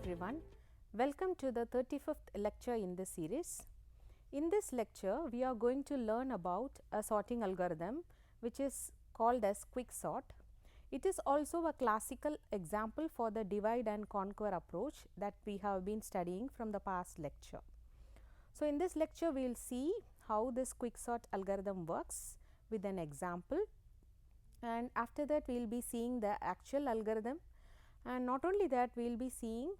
everyone. Welcome to the 35th lecture in this series. In this lecture, we are going to learn about a sorting algorithm which is called as quicksort. It is also a classical example for the divide and conquer approach that we have been studying from the past lecture. So, in this lecture, we will see how this quicksort algorithm works with an example, and after that we will be seeing the actual algorithm, and not only that we will be seeing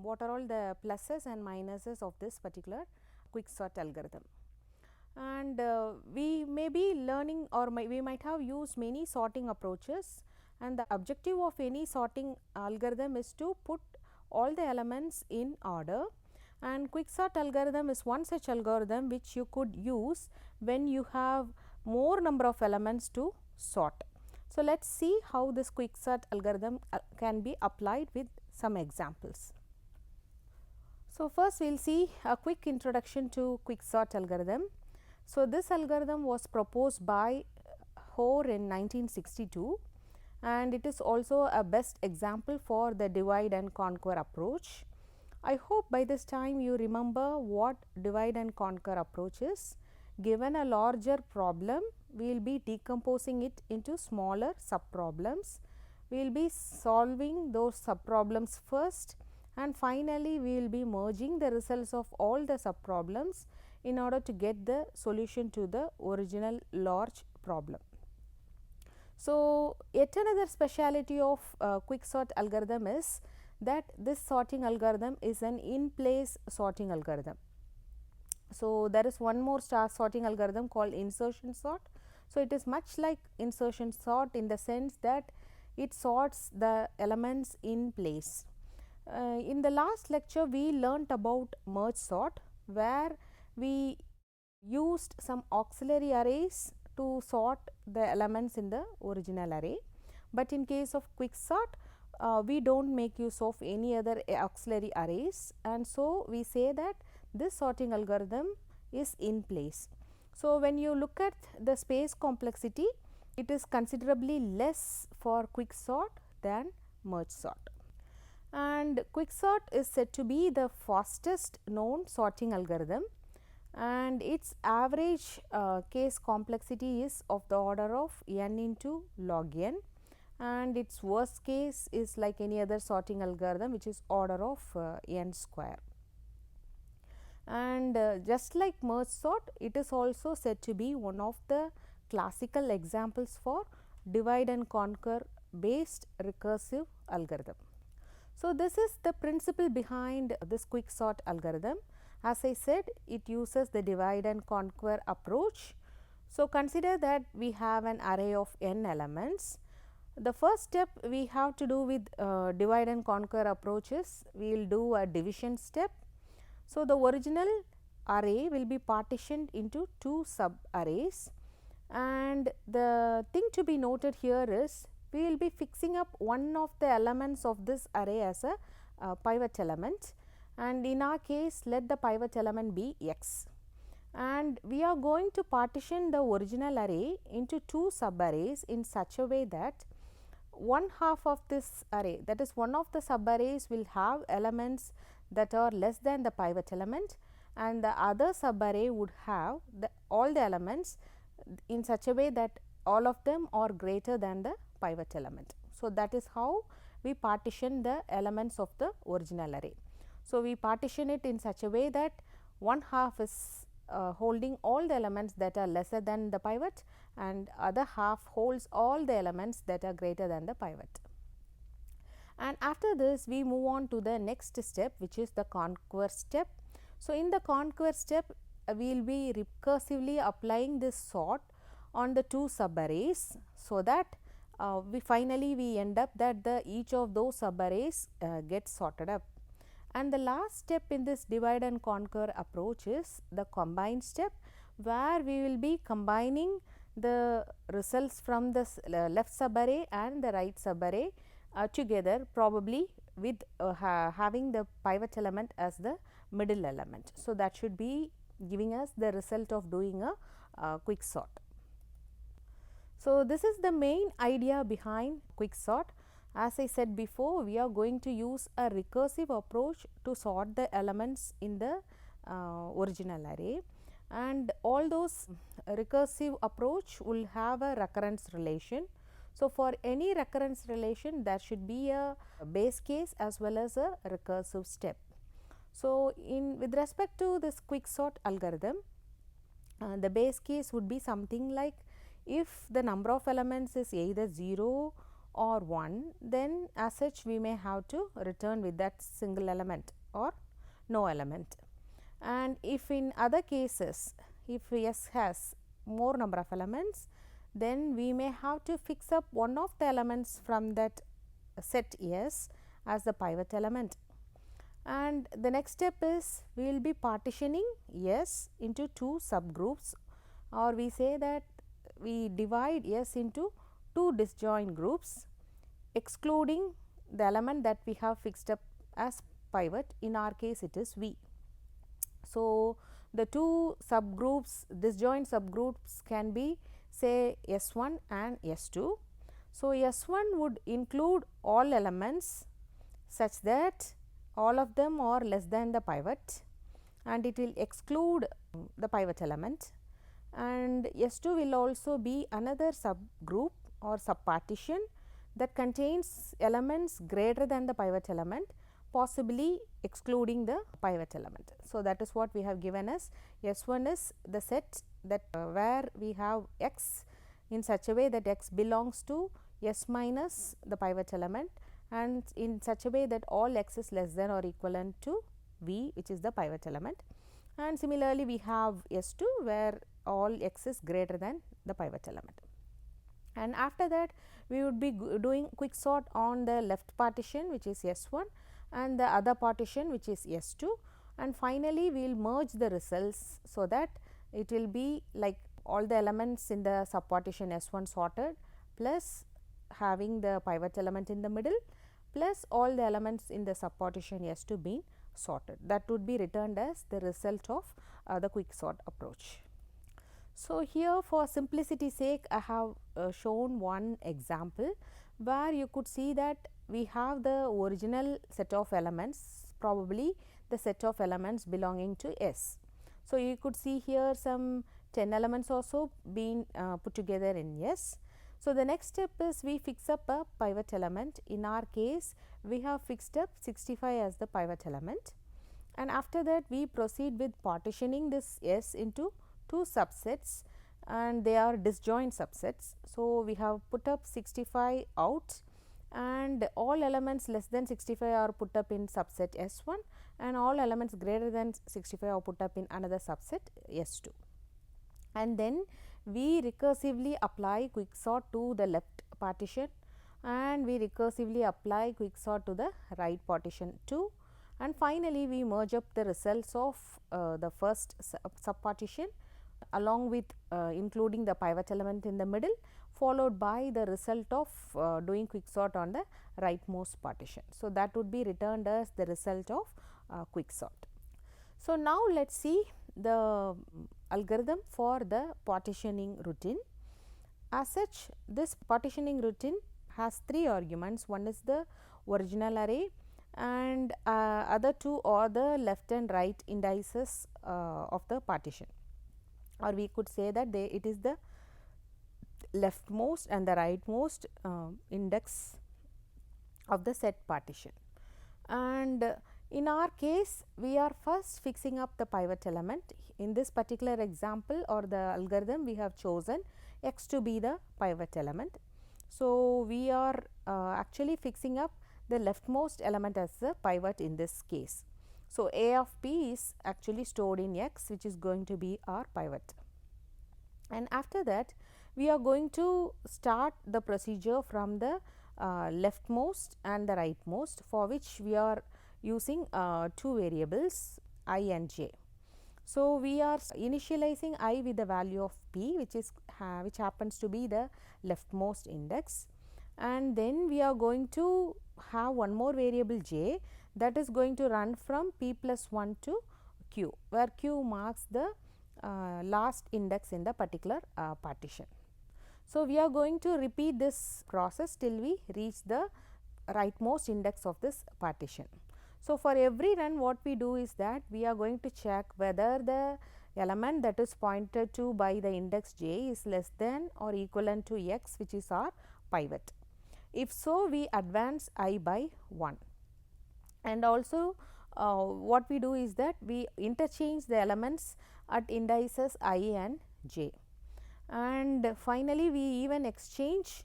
what are all the pluses and minuses of this particular quicksort algorithm. And we may be learning, or we might have used many sorting approaches, and the objective of any sorting algorithm is to put all the elements in order, and quicksort algorithm is one such algorithm which you could use when you have more number of elements to sort. So, let us see how this quicksort algorithm can be applied with some examples. So, first we will see a quick introduction to quicksort algorithm. So, this algorithm was proposed by Hoare in 1962, and it is also a best example for the divide and conquer approach. I hope by this time you remember what divide and conquer approach is. Given a larger problem, we will be decomposing it into smaller sub problems. We will be solving those sub problems first, and finally we will be merging the results of all the sub problems in order to get the solution to the original large problem. So, yet another speciality of quicksort algorithm is that this sorting algorithm is an in place sorting algorithm. So, there is one more sorting algorithm called insertion sort. So, it is much like insertion sort in the sense that it sorts the elements in place. In the last lecture, we learnt about merge sort, where we used some auxiliary arrays to sort the elements in the original array, but in case of quicksort, we do not make use of any other auxiliary arrays, and so we say that this sorting algorithm is in place. So, when you look at the space complexity, it is considerably less for quicksort than merge sort. And quicksort is said to be the fastest known sorting algorithm, and its average case complexity is of the order of n into log n, and its worst case is like any other sorting algorithm, which is order of n square. And just like merge sort, it is also said to be one of the classical examples for divide and conquer based recursive algorithm. So, this is the principle behind this quicksort algorithm. As I said, it uses the divide and conquer approach. So, consider that we have an array of n elements. The first step we have to do with divide and conquer approach is we will do a division step. So, the original array will be partitioned into two sub arrays, and the thing to be noted here is we will be fixing up one of the elements of this array as a pivot element, and in our case let the pivot element be x, and we are going to partition the original array into two sub arrays in such a way that one half of this array, that is one of the sub arrays, will have elements that are less than the pivot element, and the other sub array would have all the elements in such a way that all of them are greater than the pivot element. So, that is how we partition the elements of the original array. So, we partition it in such a way that one half is holding all the elements that are lesser than the pivot, and other half holds all the elements that are greater than the pivot. And after this we move on to the next step, which is the conquer step. So, in the conquer step we will be recursively applying this sort on the two sub arrays, so that we finally end up that each of those sub arrays gets sorted up. And the last step in this divide and conquer approach is the combine step, where we will be combining the results from the left sub array and the right sub array together, probably with having the pivot element as the middle element. So, that should be giving us the result of doing a quicksort. So, this is the main idea behind quicksort, As I said before, we are going to use a recursive approach to sort the elements in the original array, and all those recursive approach will have a recurrence relation. So, for any recurrence relation there should be a base case as well as a recursive step. So, with respect to this quicksort algorithm, the base case would be something like, if the number of elements is either 0 or 1, then as such we may have to return with that single element or no element. And if in other cases, if S has more number of elements, then we may have to fix up one of the elements from that set S as the pivot element. And the next step is, we will be partitioning S into two subgroups, or we say that we divide S into two disjoint groups, excluding the element that we have fixed up as pivot. In our case it is V. So, the two subgroups, disjoint subgroups can be, say, S1 and S2. So, S1 would include all elements such that all of them are less than the pivot, and it will exclude the pivot element. And S2 will also be another subgroup or subpartition that contains elements greater than the pivot element, possibly excluding the pivot element. So, that is what we have given as S1 is the set that where we have X in such a way that X belongs to S minus the pivot element, and in such a way that all X is less than or equivalent to V, which is the pivot element. And similarly, we have S2 where all X is greater than the pivot element. And after that, we would be doing quicksort on the left partition, which is S1, and the other partition, which is S2, and finally we will merge the results, so that it will be like all the elements in the subpartition S1 sorted, plus having the pivot element in the middle, plus all the elements in the subpartition S2 being sorted. That would be returned as the result of the quicksort approach. So, here for simplicity's sake, I have shown one example where you could see that we have the original set of elements, probably the set of elements belonging to S. So, you could see here some 10 elements also being put together in S. So, the next step is, we fix up a pivot element. In our case, we have fixed up 65 as the pivot element, and after that we proceed with partitioning this S into two subsets, and they are disjoint subsets. So, we have put up 65 out, and all elements less than 65 are put up in subset S1, and all elements greater than 65 are put up in another subset S2. And then we recursively apply quicksort to the left partition, and we recursively apply quicksort to the right partition too, and finally we merge up the results of the first subpartition along with including the pivot element in the middle, followed by the result of doing quicksort on the rightmost partition. So, that would be returned as the result of quicksort. So, now let us see the algorithm for the partitioning routine. As such, this partitioning routine has three arguments. One is the original array, and other two are the left and right indices of the partition, or we could say that it is the leftmost and the rightmost index of the set partition. And in our case, we are first fixing up the pivot element. In this particular example or the algorithm, we have chosen X to be the pivot element. So, we are actually fixing up the leftmost element as the pivot in this case. So, A of p is actually stored in X, which is going to be our pivot. And after that, we are going to start the procedure from the leftmost and the rightmost, for which we are using two variables I and j. So, we are initializing I with the value of p, which happens to be the leftmost index, and then we are going to have one more variable j that is going to run from p plus 1 to q, where q marks the last index in the particular partition. So, we are going to repeat this process till we reach the rightmost index of this partition. So, for every run what we do is that we are going to check whether the element that is pointed to by the index j is less than or equivalent to x, which is our pivot. If so, we advance I by 1, and also what we do is that we interchange the elements at indices I and j, and finally we even exchange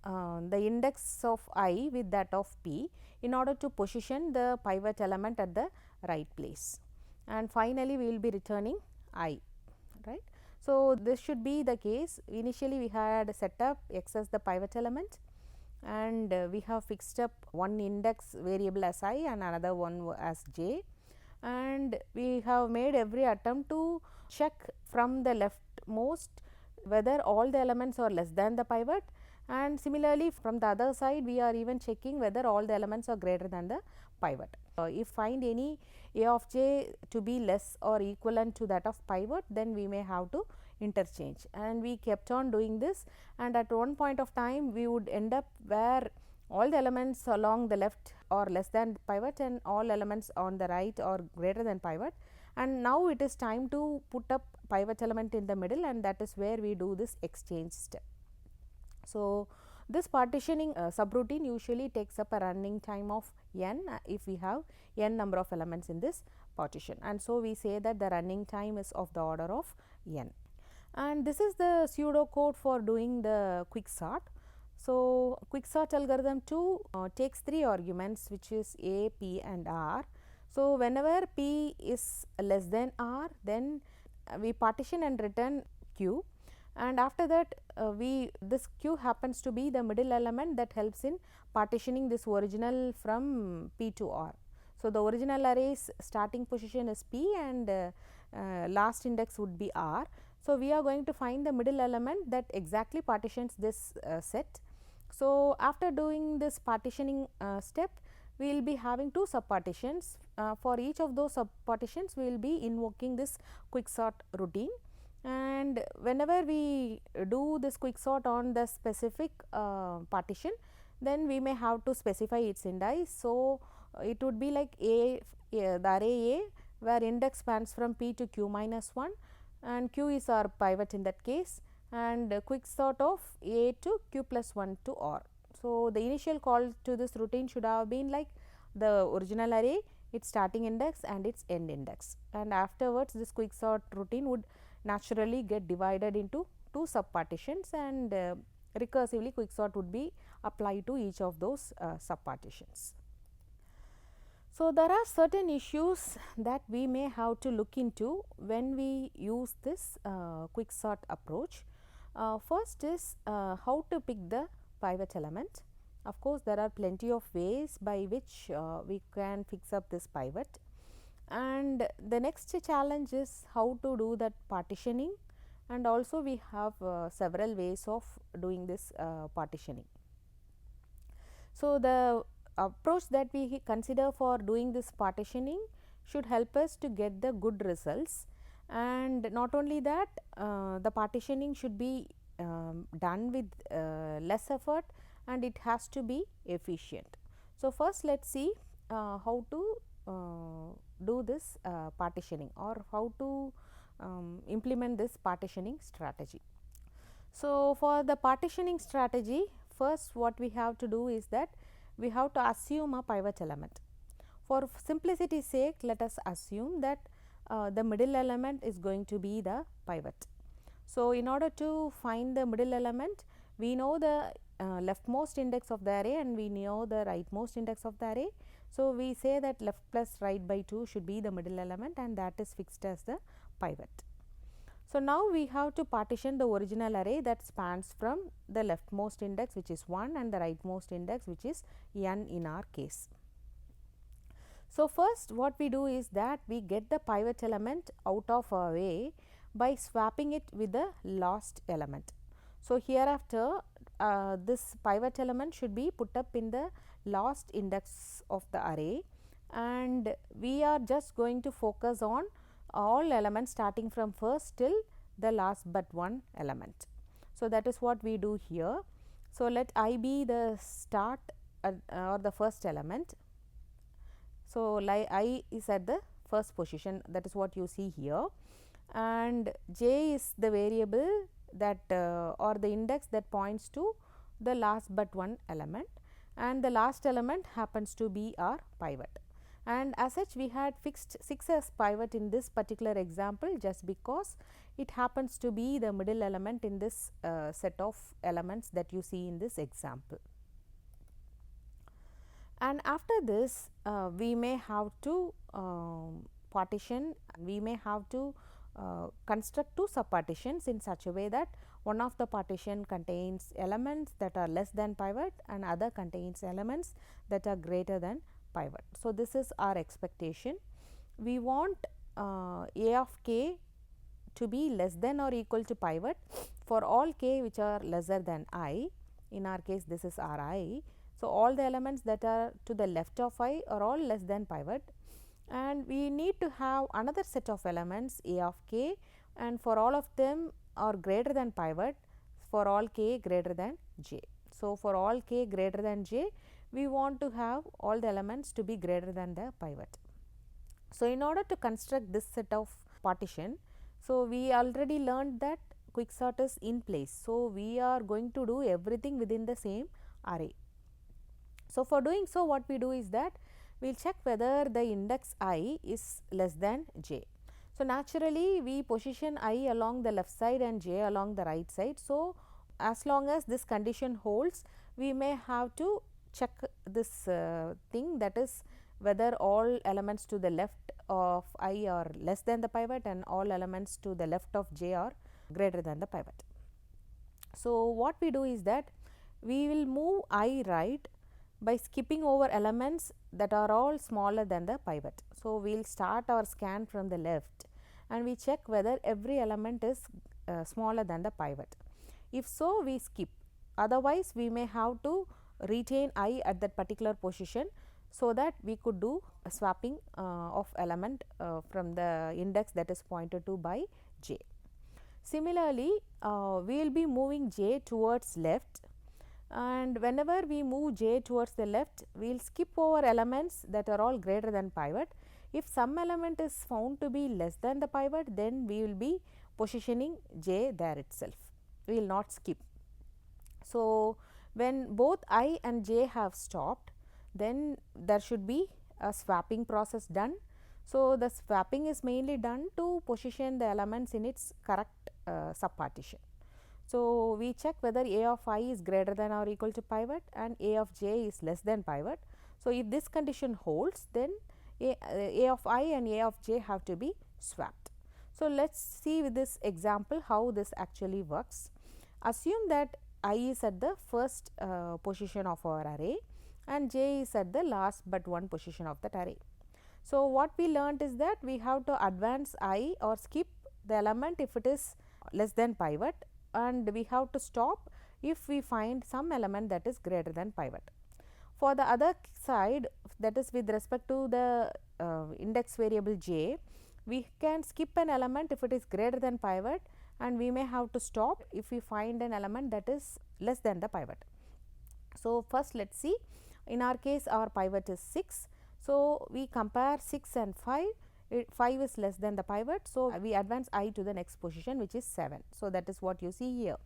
the index of I with that of p in order to position the pivot element at the right place, and finally we will be returning I, right. So, this should be the case. Initially we had set up x as the pivot element, and we have fixed up one index variable as I and another one as j, and we have made every attempt to check from the leftmost whether all the elements are less than the pivot, and similarly from the other side we are even checking whether all the elements are greater than the pivot. If find any a of j to be less or equivalent to that of pivot, then we may have to interchange, and we kept on doing this, and at one point of time we would end up where all the elements along the left are less than pivot and all elements on the right are greater than pivot, and now it is time to put up pivot element in the middle, and that is where we do this exchange step. So, this partitioning subroutine usually takes up a running time of n if we have n number of elements in this partition, and so we say that the running time is of the order of n. And this is the pseudo code for doing the quick sort. So, quick sort algorithm 2 takes 3 arguments, which is a, p and r. So, whenever p is less than r, then we partition and return q, and after that this q happens to be the middle element that helps in partitioning this original from p to r. So, the original array's starting position is p and last index would be r. So, we are going to find the middle element that exactly partitions this set. So, after doing this partitioning step, we will be having 2 subpartitions. For each of those subpartitions, we will be invoking this quick sort routine, and whenever we do this quick sort on the specific partition, then we may have to specify its index. So, it would be like the array A, where index spans from p to q minus 1, and q is our pivot in that case, and quick sort of a to q plus 1 to r. So, the initial call to this routine should have been like the original array, its starting index and its end index, and afterwards this quick sort routine would naturally get divided into 2 subpartitions, and recursively quick sort would be applied to each of those subpartitions. So, there are certain issues that we may have to look into when we use this quick sort approach. First is how to pick the pivot element. Of course, there are plenty of ways by which we can fix up this pivot, and the next challenge is how to do that partitioning, and also we have several ways of doing this partitioning. So, the approach that we consider for doing this partitioning should help us to get the good results, and not only that, the partitioning should be done with less effort, and it has to be efficient. So, first let us see how to do this partitioning, or how to implement this partitioning strategy. So, for the partitioning strategy, first what we have to do is that we have to assume a pivot element. For simplicity's sake, let us assume that the middle element is going to be the pivot. So, in order to find the middle element, we know the leftmost index of the array and we know the rightmost index of the array. So, we say that left plus right by 2 should be the middle element, and that is fixed as the pivot. So, now we have to partition the original array that spans from the leftmost index, which is 1, and the rightmost index, which is n in our case. So, first what we do is that we get the pivot element out of our array by swapping it with the last element. So, hereafter this pivot element should be put up in the last index of the array, and we are just going to focus on all elements starting from first till the last but one element. So, that is what we do here. So, let I be the start or the first element. So, like I is at the first position, that is what you see here, and j is the variable that or the index that points to the last but one element, and the last element happens to be our pivot. And as such, we had fixed 6 as pivot in this particular example, just because it happens to be the middle element in this set of elements that you see in this example. And after this, we may have to partition, we may have to construct two subpartitions in such a way that one of the partition contains elements that are less than pivot and other contains elements that are greater than pivot. So, this is our expectation. We want A of k to be less than or equal to pivot for all k which are lesser than I. In our case, this is R I. So, all the elements that are to the left of I are all less than pivot, and we need to have another set of elements A of k, and for all of them are greater than pivot for all k greater than j. So, for all k greater than j, we want to have all the elements to be greater than the pivot. So, in order to construct this set of partition, so we already learned that quicksort is in place. So, we are going to do everything within the same array. So, for doing so, what we do is that we will check whether the index I is less than j. So, naturally, we position I along the left side and j along the right side. So, as long as this condition holds, we may have to check this thing, that is whether all elements to the left of I are less than the pivot and all elements to the left of j are greater than the pivot. So, what we do is that we will move I right by skipping over elements that are all smaller than the pivot. So, we will start our scan from the left and we check whether every element is smaller than the pivot. If so, we skip, otherwise we may have to retain I at that particular position, so that we could do a swapping of element from the index that is pointed to by j. Similarly, we will be moving j towards left, and whenever we move j towards the left, we will skip over elements that are all greater than pivot. If some element is found to be less than the pivot, then we will be positioning j there itself, we will not skip. So, when both I and j have stopped, then there should be a swapping process done. So, the swapping is mainly done to position the elements in its correct subpartition. So, we check whether A of I is greater than or equal to pivot and A of j is less than pivot. So, if this condition holds, then A of I and A of j have to be swapped. So, let us see with this example how this actually works. Assume that I is at the first position of our array and j is at the last but one position of that array. So, what we learnt is that we have to advance I or skip the element if it is less than pivot, and we have to stop if we find some element that is greater than pivot. For the other side, that is with respect to the index variable j, we can skip an element if it is greater than pivot, and we may have to stop if we find an element that is less than the pivot. So, first let us see, in our case our pivot is 6. So, we compare 6 and 5. 5 is less than the pivot. So, we advance I to the next position, which is 7. So, that is what you see here.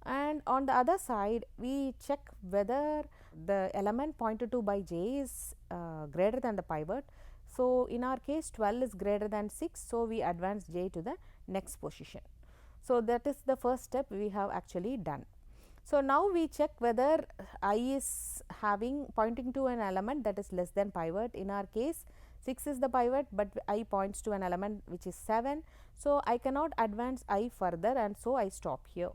And on the other side, we check whether the element pointed to by j is greater than the pivot. So, in our case 12 is greater than 6. So, we advance j to the next position. So, that is the first step we have actually done. So, now we check whether I is pointing to an element that is less than pivot. In our case 6 is the pivot, but I points to an element which is 7. So, I cannot advance I further, and so I stop here.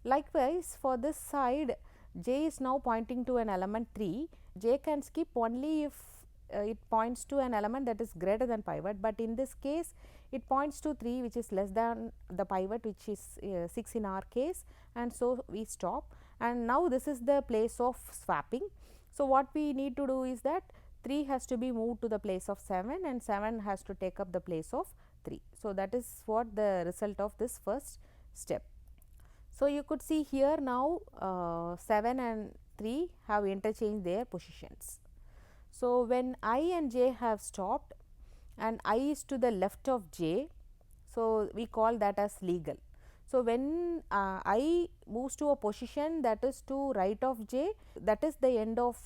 Likewise, for this side j is now pointing to an element 3. J can skip only if it points to an element that is greater than pivot, but in this case it points to 3 which is less than the pivot, which is 6 in our case, and so we stop. And now this is the place of swapping. So, what we need to do is that 3 has to be moved to the place of 7 and 7 has to take up the place of 3. So, that is what the result of this first step. So, you could see here now 7 and 3 have interchanged their positions. So, when I and j have stopped and I is to the left of j, so we call that as legal. So, when I moves to a position that is to right of j, that is the end of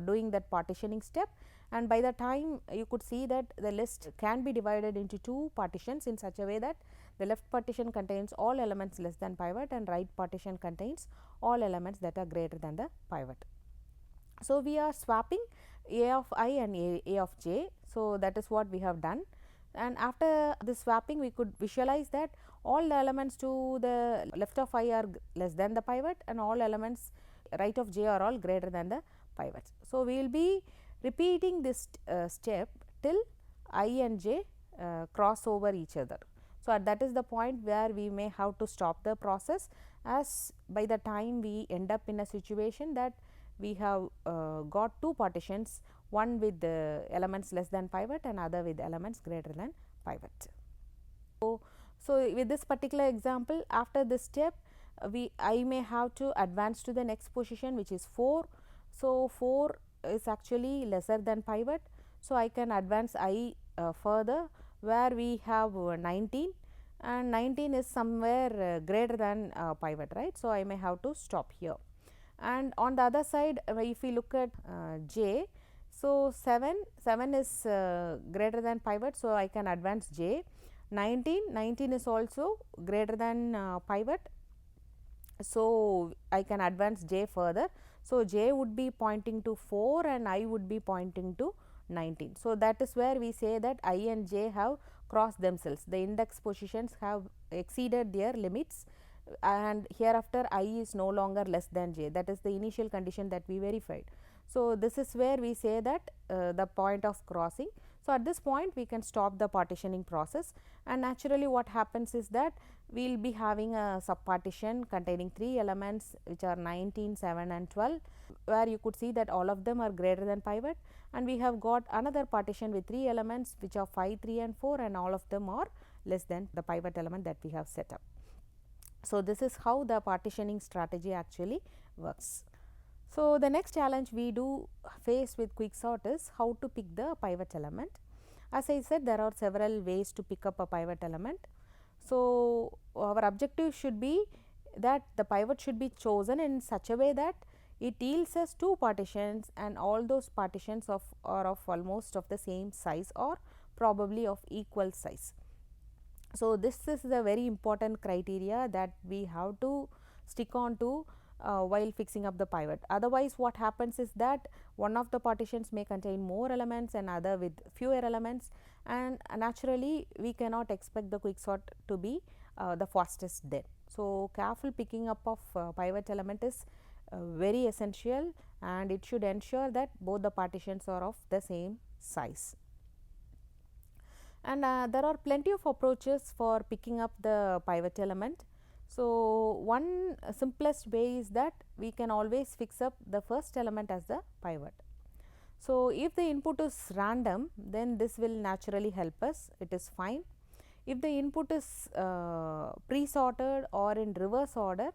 doing that partitioning step, and by the time you could see that the list can be divided into 2 partitions in such a way that the left partition contains all elements less than pivot and right partition contains all elements that are greater than the pivot. So, we are swapping a of I and a of j. So, that is what we have done, and after this swapping we could visualize that all the elements to the left of I are less than the pivot and all elements right of j are all greater than the pivots. So, we will be repeating this step till I and j cross over each other. So, that is the point where we may have to stop the process, as by the time we end up in a situation that we have got 2 partitions, one with the elements less than pivot and other with elements greater than pivot. So, with this particular example, after this step I may have to advance to the next position, which is 4. So, 4 is actually lesser than pivot. So, I can advance I further, where we have 19 and 19 is somewhere greater than pivot, right. So, I may have to stop here. And on the other side, if we look at j, so 7 is greater than pivot. So, I can advance j. 19 is also greater than pivot. So, I can advance j further. So, j would be pointing to 4 and I would be pointing to 19. So, that is where we say that I and j have crossed themselves, the index positions have exceeded their limits, and hereafter I is no longer less than j, that is the initial condition that we verified. So, this is where we say that the point of crossing. So, at this point we can stop the partitioning process, and naturally what happens is that we will be having a subpartition containing 3 elements which are 19, 7 and 12, where you could see that all of them are greater than pivot, and we have got another partition with 3 elements which are 5, 3 and 4, and all of them are less than the pivot element that we have set up. So, this is how the partitioning strategy actually works. So, the next challenge we do face with quicksort is how to pick the pivot element. As I said, there are several ways to pick up a pivot element. So, our objective should be that the pivot should be chosen in such a way that it yields us 2 partitions, and all those partitions are of almost of the same size or probably of equal size. So, this is the very important criteria that we have to stick on to while fixing up the pivot. Otherwise, what happens is that one of the partitions may contain more elements and other with fewer elements, and naturally we cannot expect the quicksort to be the fastest then. So, careful picking up of pivot element is very essential, and it should ensure that both the partitions are of the same size. And there are plenty of approaches for picking up the pivot element. So, one simplest way is that we can always fix up the first element as the pivot. So, if the input is random, then this will naturally help us, it is fine. If the input is pre-sorted or in reverse order,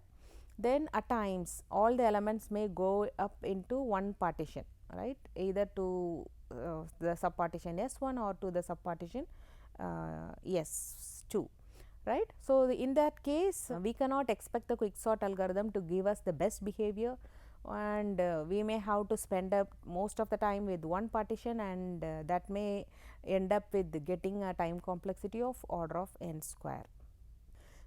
then at times all the elements may go up into one partition, right, either to the subpartition S1 or to the subpartition S2, right. So, in that case we cannot expect the quicksort algorithm to give us the best behavior, and we may have to spend up most of the time with one partition, and that may end up with getting a time complexity of order of n square.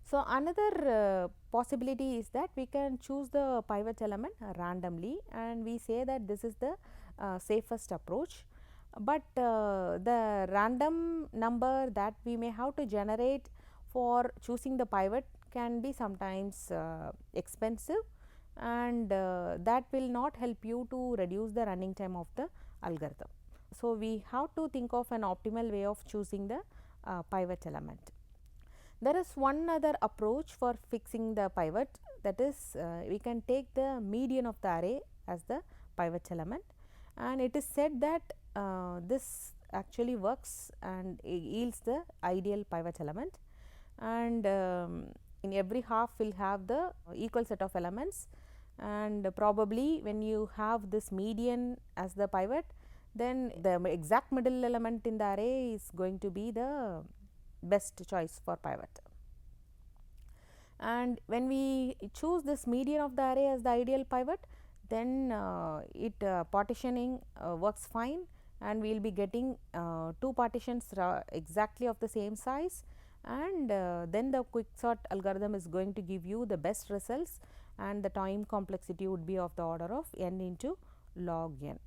So, another possibility is that we can choose the pivot element randomly, and we say that this is the safest approach, but the random number that we may have to generate for choosing the pivot can be sometimes expensive, and that will not help you to reduce the running time of the algorithm. So, we have to think of an optimal way of choosing the pivot element. There is one other approach for fixing the pivot, that is we can take the median of the array as the pivot element, and it is said that this actually works and yields the ideal pivot element, and in every half we will have the equal set of elements, and probably when you have this median as the pivot, then the exact middle element in the array is going to be the best choice for pivot. And when we choose this median of the array as the ideal pivot, then partitioning works fine, and we will be getting two partitions exactly of the same size, and then the quicksort algorithm is going to give you the best results, and the time complexity would be of the order of n into log n.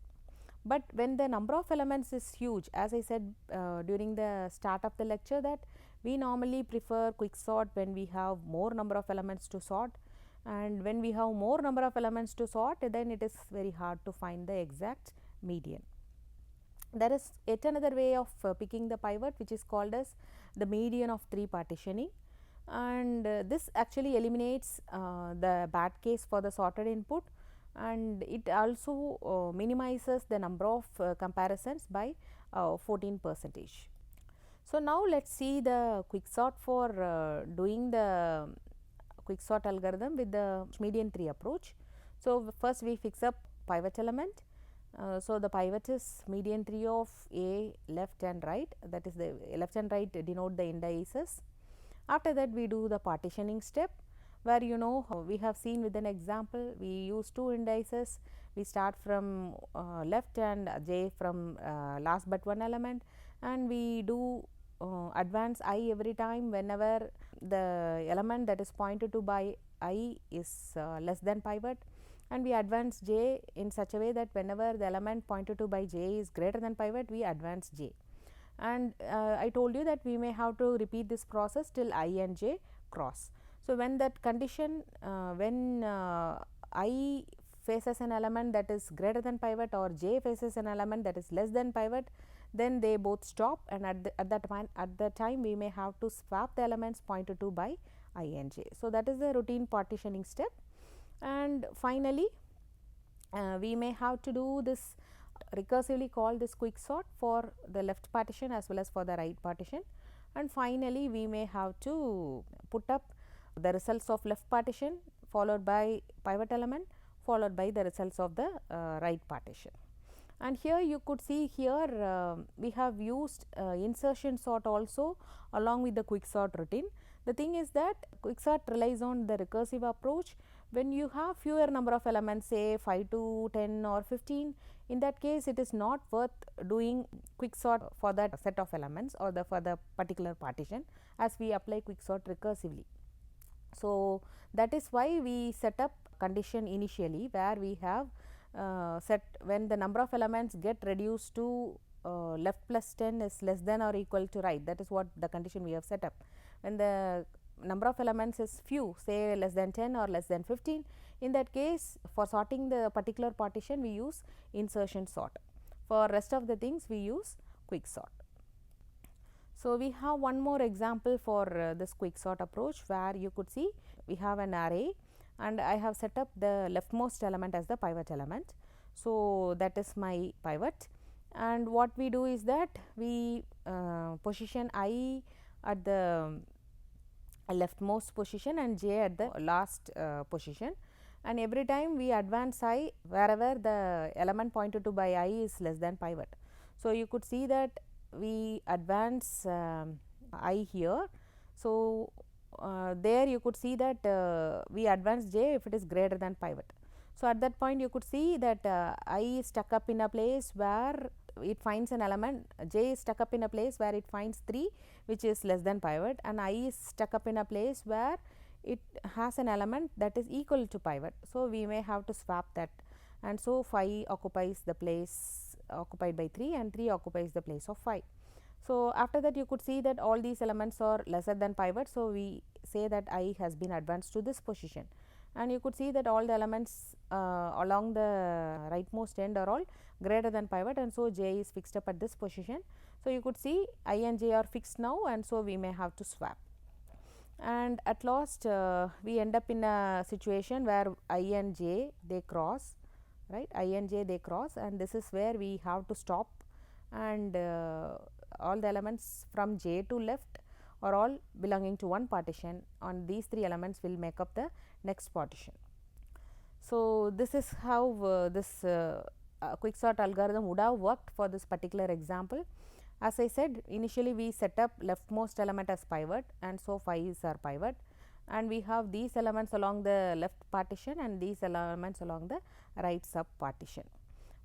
But when the number of elements is huge, as I said during the start of the lecture, that we normally prefer quicksort when we have more number of elements to sort, and when we have more number of elements to sort, then it is very hard to find the exact median. There is yet another way of picking the pivot, which is called as the median of 3 partitioning, and this actually eliminates the bad case for the sorted input, and it also minimizes the number of comparisons by 14%. So, now let us see the quicksort for doing the quicksort algorithm with the median 3 approach. So, first we fix up pivot element. So, the pivot is median 3 of A left and right, that is the left and right denote the indices. After that, we do the partitioning step, where we have seen with an example, we use 2 indices, we start from left and j from last but one element, and we do advance I every time whenever the element that is pointed to by I is less than pivot, and we advance j in such a way that whenever the element pointed to by j is greater than pivot, we advance j. And I told you that we may have to repeat this process till I and j cross. So, when that condition when I faces an element that is greater than pivot, or j faces an element that is less than pivot, then they both stop, and at that time we may have to swap the elements pointed to by I and j. So, that is the routine partitioning step, and finally we may have to do this recursively call this quicksort for the left partition as well as for the right partition, and finally we may have to put up the results of left partition followed by pivot element followed by the results of the right partition. And here you could see here we have used insertion sort also along with the quicksort routine. The thing is that quicksort relies on the recursive approach. When you have fewer number of elements, say 5 to 10 or 15, in that case it is not worth doing quicksort for that set of elements or for the particular partition, as we apply quicksort recursively. So, that is why we set up condition initially, where we have set when the number of elements get reduced to left plus 10 is less than or equal to right. That is what the condition we have set up. When the number of elements is few, say less than 10 or less than 15, in that case for sorting the particular partition we use insertion sort. For rest of the things we use quicksort. So, we have one more example for this quicksort approach, where you could see we have an array, and I have set up the leftmost element as the pivot element. So, that is my pivot, and what we do is that we position I at the leftmost position and j at the last position, and every time we advance I wherever the element pointed to by I is less than pivot. So, you could see that we advance I here. So, there you could see that we advance j if it is greater than pivot. So, at that point you could see that I is stuck up in a place where it finds an element, j is stuck up in a place where it finds 3 which is less than pivot, and I is stuck up in a place where it has an element that is equal to pivot. So, we may have to swap that, and so 5 occupies the place occupied by 3 and 3 occupies the place of 5. So, after that you could see that all these elements are lesser than pivot. So, we say that I has been advanced to this position, and you could see that all the elements along the rightmost end are all greater than pivot, and so j is fixed up at this position. So, you could see I and j are fixed now, and so we may have to swap, and at last we end up in a situation where I and j they cross, right, I and j they cross, and this is where we have to stop, and all the elements from j to left are all belonging to one partition, and these 3 elements will make up the next partition. So, this is how this quicksort algorithm would have worked for this particular example. As I said, initially we set up leftmost element as pivot, and so 5 is our pivot, and we have these elements along the left partition and these elements along the right sub partition.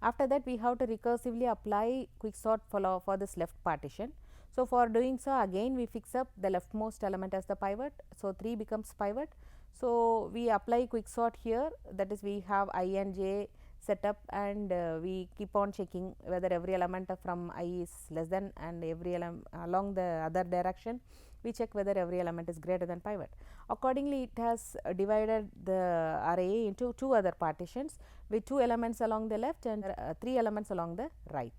After that, we have to recursively apply quicksort for this left partition. So, for doing so, again we fix up the leftmost element as the pivot. So, 3 becomes pivot. So, we apply quicksort here, that is we have I and j set up, and we keep on checking whether every element from I is less than, and every element along the other direction we check whether every element is greater than pivot. Accordingly, it has divided the array into 2 other partitions with 2 elements along the left and 3 elements along the right.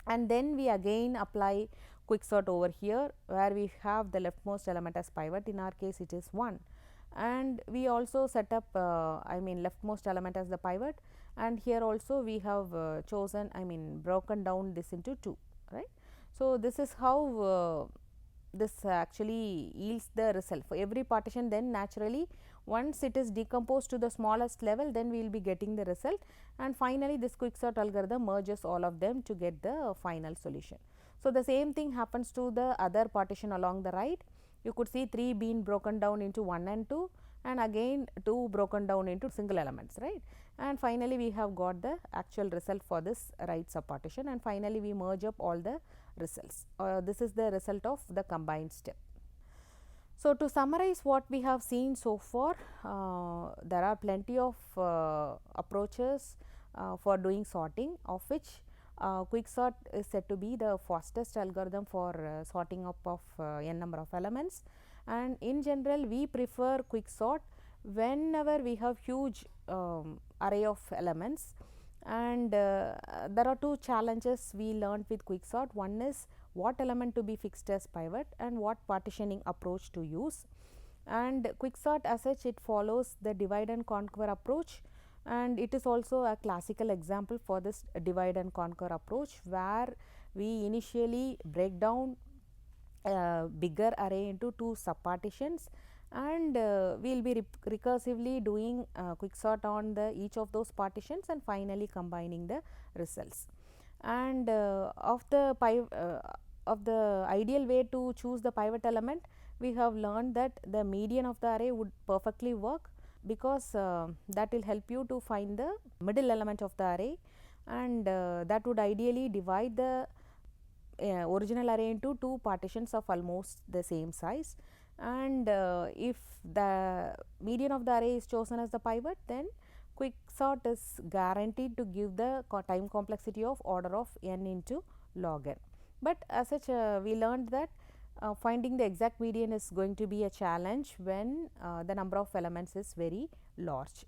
And then we again apply quicksort over here, where we have the leftmost element as pivot. In our case, it is 1, and we also set up leftmost element as the pivot, and here also we have chosen broken down this into 2, right. So, this is how this actually yields the result for every partition. Then naturally, once it is decomposed to the smallest level, then we will be getting the result, and finally this quicksort algorithm merges all of them to get the final solution. So, the same thing happens to the other partition along the right. You could see 3 being broken down into 1 and 2, and again 2 broken down into single elements, right. And finally, we have got the actual result for this right subpartition, and finally, we merge up all the results. This is the result of the combined step. So, to summarize what we have seen so far, there are plenty of approaches for doing sorting, of which quicksort is said to be the fastest algorithm for sorting up of n number of elements, and in general we prefer quicksort whenever we have huge array of elements. And there are 2 challenges we learned with quicksort. One is what element to be fixed as pivot and what partitioning approach to use. And quicksort as such, it follows the divide and conquer approach, and it is also a classical example for this divide and conquer approach, where we initially break down a bigger array into 2 subpartitions, and we will be recursively doing quicksort on the each of those partitions and finally combining the results. And of the ideal way to choose the pivot element, we have learned that the median of the array would perfectly work, because that will help you to find the middle element of the array, and that would ideally divide the original array into 2 partitions of almost the same size. And if the median of the array is chosen as the pivot, then quicksort is guaranteed to give the time complexity of order of n into log n. But as such, we learned that finding the exact median is going to be a challenge when the number of elements is very large.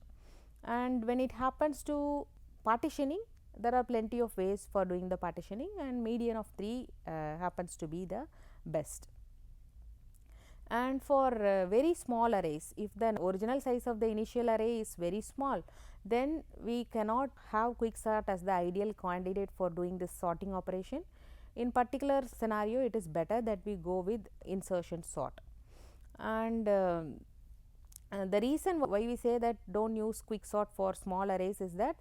And when it happens to partitioning, there are plenty of ways for doing the partitioning, and median of 3 happens to be the best. And for very small arrays, if the original size of the initial array is very small, then we cannot have quicksort as the ideal candidate for doing this sorting operation. In particular scenario, it is better that we go with insertion sort. And the reason why we say that don't use quicksort for small arrays is that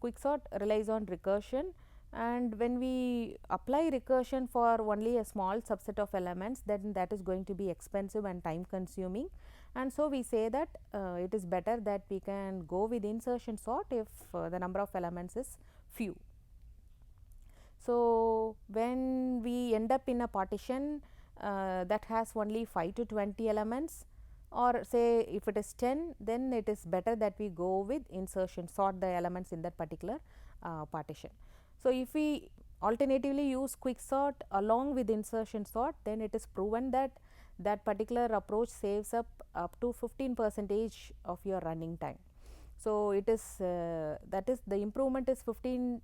quicksort relies on recursion, and when we apply recursion for only a small subset of elements, then that is going to be expensive and time consuming, and so we say that it is better that we can go with insertion sort if the number of elements is few. So, when we end up in a partition that has only 5 to 20 elements, or say if it is 10, then it is better that we go with insertion sort the elements in that particular partition. So, if we alternatively use quicksort along with insertion sort, then it is proven that that particular approach saves up to 15% of your running time. So, it is that is the improvement is 15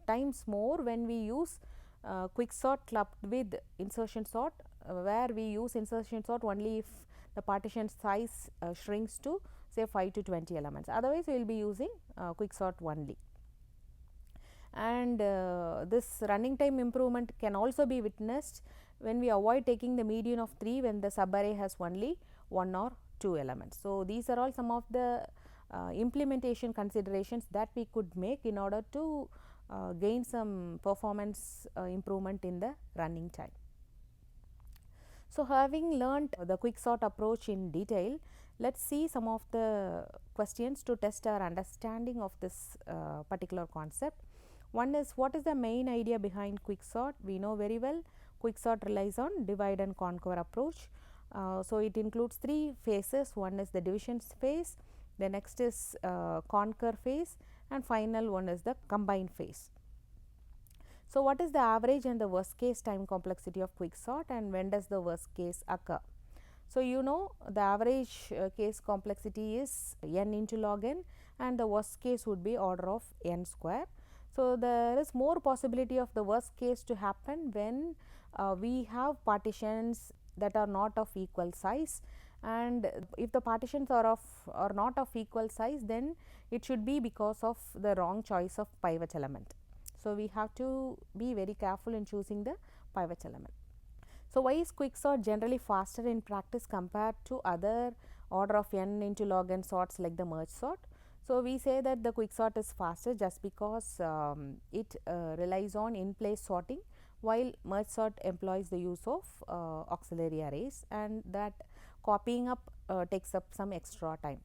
times more when we use quicksort clubbed with insertion sort, where we use insertion sort only if the partition size shrinks to say 5 to 20 elements. Otherwise, we will be using quicksort only. And this running time improvement can also be witnessed when we avoid taking the median of 3 when the subarray has only 1 or 2 elements. So, these are all some of the implementation considerations that we could make in order to gain some performance improvement in the running time. So, having learned the quicksort approach in detail, let us see some of the questions to test our understanding of this particular concept. One is, what is the main idea behind quicksort? We know very well quicksort relies on divide and conquer approach. So, it includes three phases. One is the division phase, the next is conquer phase, and final one is the combine phase. So, what is the average and the worst case time complexity of quicksort, and when does the worst case occur? So, you know the average case complexity is n into log n, and the worst case would be order of n square. So, there is more possibility of the worst case to happen when we have partitions that are not of equal size, and if the partitions are not of equal size, then it should be because of the wrong choice of pivot element. So, we have to be very careful in choosing the pivot element. So, why is quicksort generally faster in practice compared to other order of n into log n sorts like the merge sort? So, we say that the quicksort is faster just because it relies on in place sorting, while merge sort employs the use of auxiliary arrays, and that copying up takes up some extra time.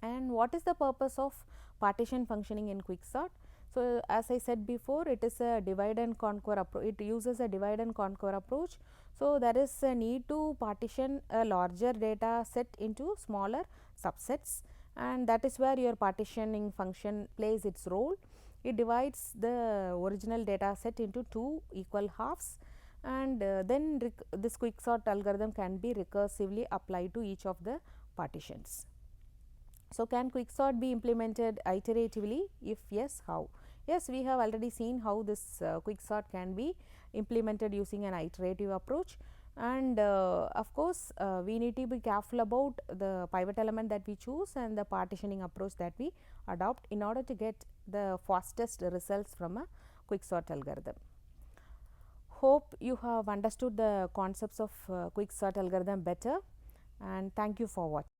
And what is the purpose of partition functioning in quicksort? So, as I said before, it is a divide and conquer approach. It uses a divide and conquer approach. So, there is a need to partition a larger data set into smaller subsets, and that is where your partitioning function plays its role. It divides the original data set into two equal halves, and then this quicksort algorithm can be recursively applied to each of the partitions. So, can quicksort be implemented iteratively? If yes, how? Yes, we have already seen how this quicksort can be implemented using an iterative approach, and of course, we need to be careful about the pivot element that we choose and the partitioning approach that we adopt in order to get the fastest results from a quicksort algorithm. Hope you have understood the concepts of quicksort algorithm better, and thank you for watching.